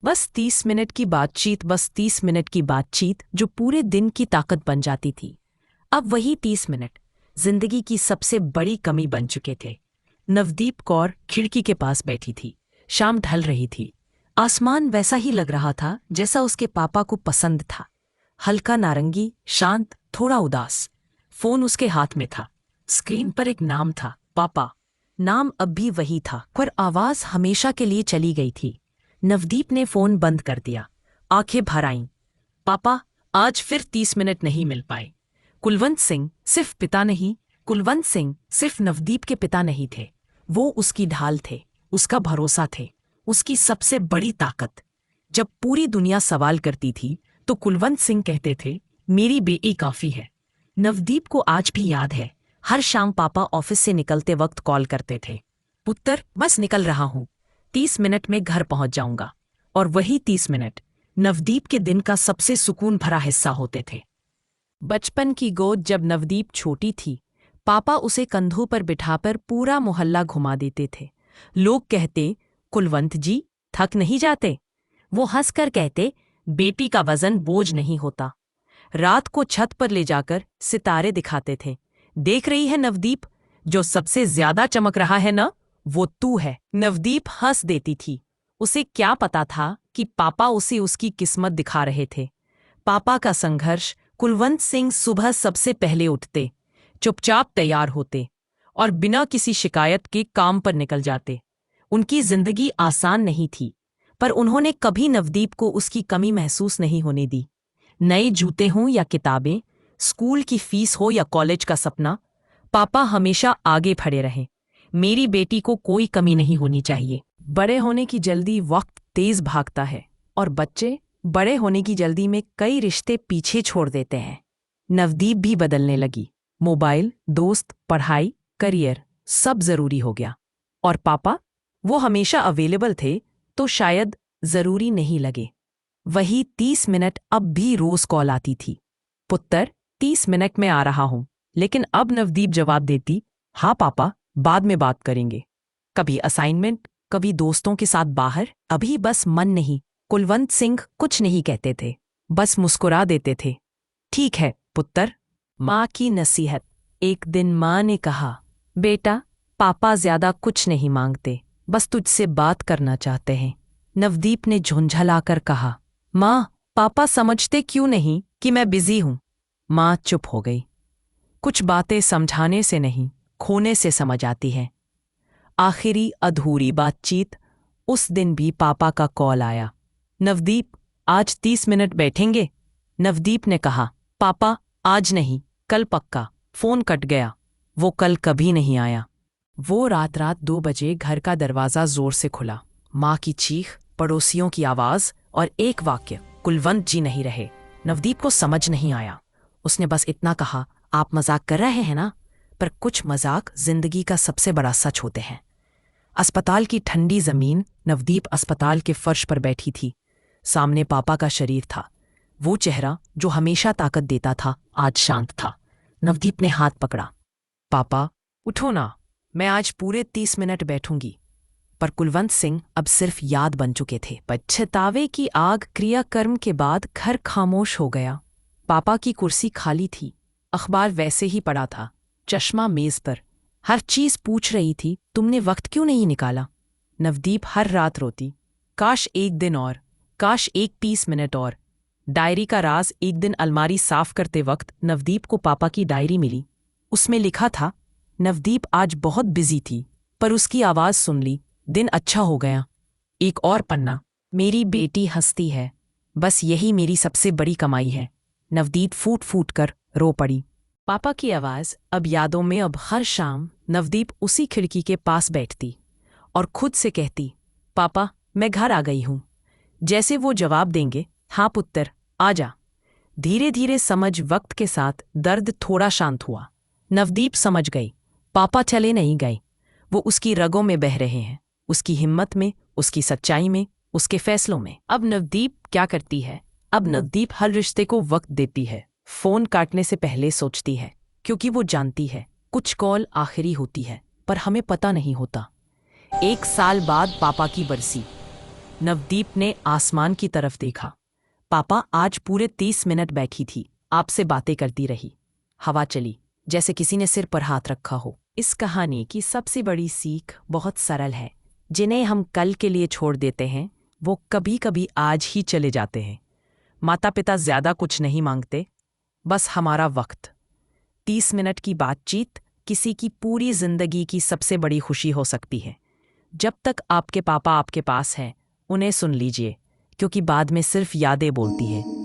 बस 30 मिनट की बातचीत, बस 30 मिनट की बातचीत जो पूरे दिन की ताकत बन जाती थी। अब वही 30 मिनट जिंदगी की सबसे बड़ी कमी बन चुके थे। नवदीप कौर खिड़की के पास बैठी थी। शाम ढल रही थी। आसमान वैसा ही लग रहा था जैसा उसके पापा को पसंद था। हल्का नारंगी, शांत, थोड़ा उदास। फोन उसके हाथ में था। स्क्रीन पर एक नाम था, पापा। नाम अब भी वही था, पर आवाज हमेशा के लिए चली गई थी। नवदीप ने फोन बंद कर दिया। आंखें भर आईं। पापा, आज फिर 30 मिनट नहीं मिल पाए। कुलवंत सिंह सिर्फ पिता नहीं, कुलवंत सिंह सिर्फ नवदीप के पिता नहीं थे। वो उसकी ढाल थे, उसका भरोसा थे, उसकी सबसे बड़ी ताकत। जब पूरी दुनिया सवाल करती थी तो कुलवंत सिंह कहते थे, मेरी बेटी काफी है। नवदीप को आज भी याद है, हर शाम पापा ऑफिस से निकलते वक्त कॉल करते थे, पुत्र बस निकल रहा हूं, 30 मिनट में घर पहुंच जाऊंगा। और वही 30 मिनट नवदीप के दिन का सबसे सुकून भरा हिस्सा होते थे। बचपन की गोद जब नवदीप छोटी थी, पापा उसे कंधों पर बिठाकर पूरा मोहल्ला घुमा देते थे। लोग कहते, कुलवंत जी थक नहीं जाते? वो हंसकर कहते, बेटी का वजन बोझ नहीं होता। रात को छत पर ले जाकर सितारे दिखाते थे। देख रही है नवदीप, जो सबसे ज्यादा चमक रहा है ना, वो तू है। नवदीप हंस देती थी। उसे क्या पता था कि पापा उसे उसकी किस्मत दिखा रहे थे। पापा का संघर्ष। कुलवंत सिंह सुबह सबसे पहले उठते, चुपचाप तैयार होते और बिना किसी शिकायत के काम पर निकल जाते। उनकी जिंदगी आसान नहीं थी, पर उन्होंने कभी नवदीप को उसकी कमी महसूस नहीं होने दी। नए जूते हों या किताबें, स्कूल की फीस हो या कॉलेज का सपना, पापा हमेशा आगे खड़े रहे। मेरी बेटी को कोई कमी नहीं होनी चाहिए। बड़े होने की जल्दी वक्त तेज भागता है और बच्चे बड़े होने की जल्दी में कई रिश्ते पीछे छोड़ देते हैं। नवदीप भी बदलने लगी। मोबाइल, दोस्त, पढ़ाई, करियर सब जरूरी हो गया। और पापा, वो हमेशा अवेलेबल थे तो शायद जरूरी नहीं लगे। वही 30 मिनट अब भी रोज कॉल आती थी, पुत्र 30 मिनट में आ रहा हूं। लेकिन अब नवदीप जवाब देती, हाँ पापा, बाद में बात करेंगे। कभी असाइनमेंट, कभी दोस्तों के साथ बाहर, अभी बस मन नहीं। कुलवंत सिंह कुछ नहीं कहते थे, बस मुस्कुरा देते थे। ठीक है पुत्र। माँ की नसीहत। एक दिन माँ ने कहा, बेटा, पापा ज्यादा कुछ नहीं मांगते, बस तुझसे बात करना चाहते हैं। नवदीप ने झुंझलाकर कहा, माँ, पापा समझते क्यों नहीं कि मैं बिजी हूं? माँ चुप हो गई। कुछ बातें समझाने से नहीं, खोने से समझ आती हैं। आखिरी अधूरी बातचीत। उस दिन भी पापा का कॉल आया, नवदीप, आज 30 मिनट बैठेंगे? नवदीप ने कहा, पापा आज नहीं, कल पक्का। फोन कट गया। वो कल कभी नहीं आया। वो रात 2 बजे घर का दरवाजा जोर से खुला। माँ की चीख, पड़ोसियों की आवाज और एक वाक्य, कुलवंत जी नहीं रहे। नवदीप को समझ नहीं आया। उसने बस इतना कहा, आप मजाक कर रहे हैं ना? पर कुछ मजाक जिंदगी का सबसे बड़ा सच होते हैं। अस्पताल की ठंडी जमीन। नवदीप अस्पताल के फर्श पर बैठी थी। सामने पापा का शरीर था। वो चेहरा जो हमेशा ताकत देता था आज शांत था। नवदीप ने हाथ पकड़ा। पापा उठो ना, मैं आज पूरे 30 मिनट बैठूंगी। पर कुलवंत सिंह अब सिर्फ याद बन चुके थे। पछतावे की आग। क्रियाकर्म के बाद घर खामोश हो गया। पापा की कुर्सी खाली थी। अखबार वैसे ही पड़ा था, चश्मा मेज पर। हर चीज पूछ रही थी, तुमने वक्त क्यों नहीं निकाला? नवदीप हर रात रोती, काश एक दिन और, काश एक 30 मिनट और। डायरी का राज। एक दिन अलमारी साफ करते वक्त नवदीप को पापा की डायरी मिली। उसमें लिखा था, नवदीप आज बहुत बिजी थी, पर उसकी आवाज सुन ली, दिन अच्छा हो गया। एक और पन्ना, मेरी बेटी हंसती है, बस यही मेरी सबसे बड़ी कमाई है। नवदीप फूट फूट कर रो पड़ी। पापा की आवाज अब यादों में। अब हर शाम नवदीप उसी खिड़की के पास बैठती और खुद से कहती, पापा मैं घर आ गई हूं। जैसे वो जवाब देंगे, हाँ पुत्र आजा। धीरे धीरे समझ वक्त के साथ दर्द थोड़ा शांत हुआ। नवदीप समझ गई, पापा चले नहीं गए, वो उसकी रगों में बह रहे हैं, उसकी हिम्मत में, उसकी सच्चाई में, उसके फैसलों में। अब नवदीप क्या करती है? अब नवदीप हर रिश्ते को वक्त देती है। फोन काटने से पहले सोचती है, क्योंकि वो जानती है कुछ कॉल आखिरी होती है, पर हमें पता नहीं होता। 1 साल बाद पापा की बरसी। नवदीप ने आसमान की तरफ देखा। पापा आज पूरे 30 मिनट बैठी थी, आपसे बातें करती रही। हवा चली, जैसे किसी ने सिर पर हाथ रखा हो। इस कहानी की सबसे बड़ी सीख बहुत सरल है। जिन्हें हम कल के लिए छोड़ देते हैं, वो कभी कभी आज ही चले जाते हैं। माता पिता ज्यादा कुछ नहीं मांगते, बस हमारा वक्त। 30 मिनट की बातचीत किसी की पूरी जिंदगी की सबसे बड़ी खुशी हो सकती है। जब तक आपके पापा आपके पास हैं, उन्हें सुन लीजिए, क्योंकि बाद में सिर्फ यादें बोलती है।